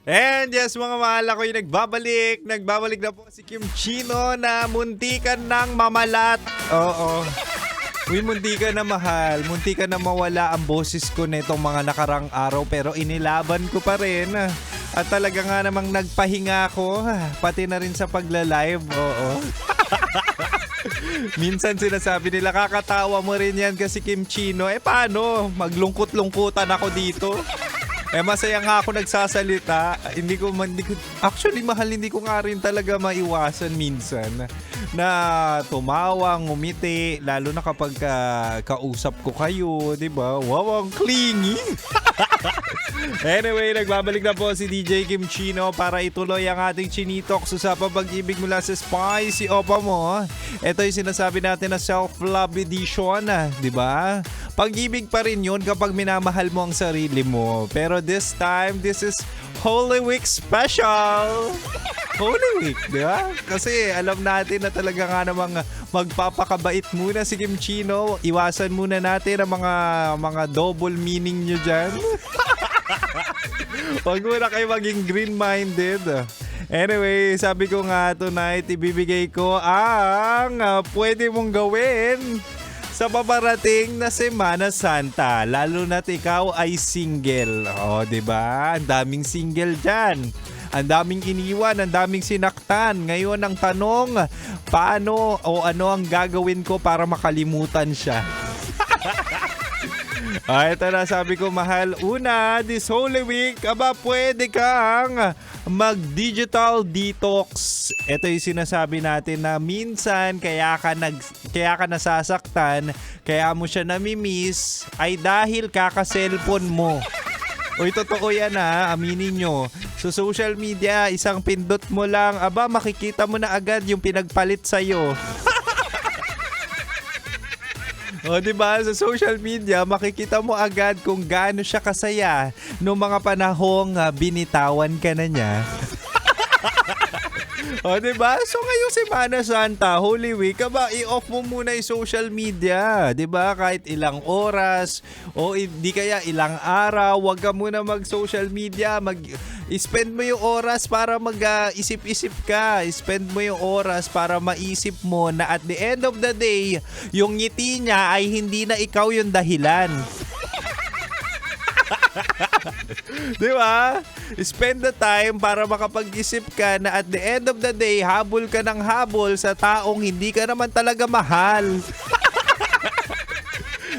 And yes, mga mahal, ako'y nagbabalik. Nagbabalik na po si Kim Chino na muntikan ng mamalat. Oo. Uy, muntikan na mahal. Muntikan na mawala ang boses ko nitong mga nakarang araw pero inilaban ko pa rin. At talaga nga namang nagpahinga ako. Pati na rin sa pagla-live. Oo. Minsan sinasabi nila, kakatawa mo rin yan kasi Kim Chino. Paano? Maglungkot-lungkutan ako dito. Masaya nga ako nagsasalita. Actually, mahal, hindi ko nga rin talaga maiwasan minsan na tumawa, ngumiti, lalo na kapag kausap ko kayo, di ba? Wow, ang clingy! Anyway, nagbabalik na po si DJ Kim Chino para ituloy ang ating chinitox sa pag-ibig mula sa Spicy Opa mo. Ito yung sinasabi natin na self-love edition, di ba? Pag-ibig pa rin yun kapag minamahal mo ang sarili mo. Pero this time, this is Holy Week special! Holy Week, di ba? Kasi alam natin na talaga nga namang magpapakabait muna si Kim Chino. Iwasan muna natin ang mga double meaning nyo dyan. Huwag muna kayo maging green-minded. Anyway, sabi ko nga tonight, ibibigay ko ang pwede mong gawin sa paparating na Semana Santa, lalo na't ikaw ay single. O, diba? Ang daming single dyan. Ang daming iniwan, ang daming sinaktan. Ngayon ang tanong, paano o ano ang gagawin ko para makalimutan siya? Ito na, sabi ko, mahal. Una, this Holy Week, pwede kang mag-digital detox. Ito yung sinasabi natin na minsan kaya ka nasasaktan, kaya mo siya namimiss, ay dahil kaka-cellphone mo. Uy, totoo yan aminin nyo. Sa social media, isang pindot mo lang, makikita mo na agad yung pinagpalit sa'yo. O, diba? Sa social media, makikita mo agad kung gaano siya kasaya noong mga panahong binitawan ka na niya. O, diba? So, ngayong Semana Santa, Holy Week, i-off mo muna yung social media. Diba? Kahit ilang oras o di kaya ilang araw, wag ka muna mag-social media. Spend mo yung oras para mag-isip-isip ka. Spend mo yung oras para maisip mo na at the end of the day, yung ngiti niya ay hindi na ikaw yung dahilan. Di ba? Spend the time para makapag-isip ka na at the end of the day, habol ka ng habol sa taong hindi ka naman talaga mahal.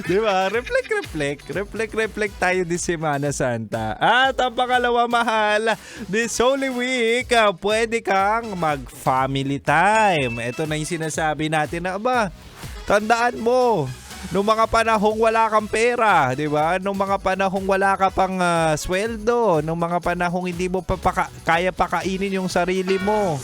Di ba? Reflect tayo this Semana Santa. At ang pangalawa, mahal, this Holy Week, pwede kang mag-family time. Ito na yung sinasabi natin na, tandaan mo, nung mga panahong wala kang pera, di ba? Nung mga panahong wala ka pang sweldo, nung mga panahong hindi mo kaya pakainin yung sarili mo,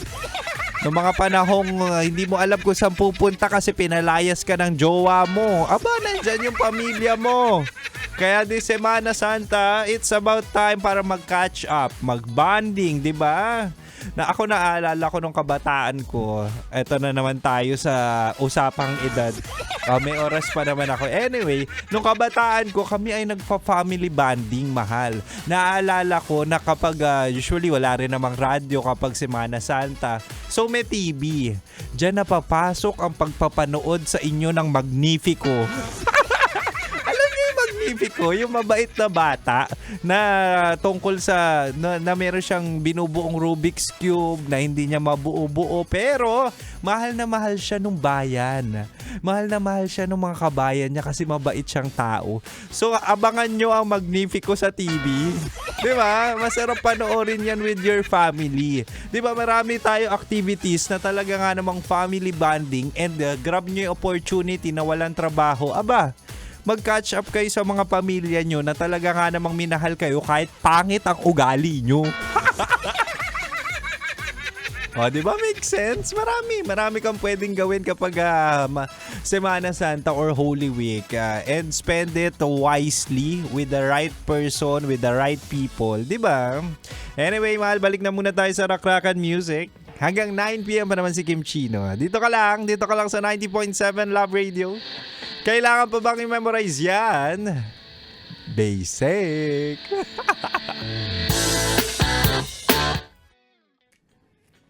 nung mga panahong hindi mo alam kung saan pupunta kasi pinalayas ka ng jowa mo, nandyan yung pamilya mo. Kaya di Semana Santa, it's about time para mag-catch up, mag-bonding, di ba? Na ako naalala ko nung kabataan ko. Eto na naman tayo sa usapang edad. May oras pa naman ako. Anyway, nung kabataan ko, kami ay nagpa-family bonding, mahal. Naalala ko na kapag usually wala rin namang radyo kapag Semana Santa. So may TV. Diyan napapasok ang pagpapanood sa inyo ng Magnifico. Magnifico, yung mabait na bata na tungkol sa na meron siyang binubuong Rubik's Cube na hindi niya mabuo-buo pero mahal na mahal siya nung bayan. Mahal na mahal siya nung mga kabayan niya kasi mabait siyang tao. So abangan nyo ang Magnifico sa TV. Di ba? Masarap panoorin yan with your family. Di ba? Marami tayo activities na talaga nga namang family bonding and grab nyo yung opportunity na walang trabaho. Mag-catch up kayo sa mga pamilya nyo na talaga nga namang minahal kayo kahit pangit ang ugali nyo. O, di ba? Make sense? Marami kang pwedeng gawin kapag Semana Santa or Holy Week. And spend it wisely with the right person, with the right people. Di ba? Anyway, mahal, balik na muna tayo sa Rakrakan Music. Hanggang 9 p.m. pa naman si Kim Chino. Dito ka lang sa 90.7 Love Radio. Kailangan pa bang i-memorize yan? Basic.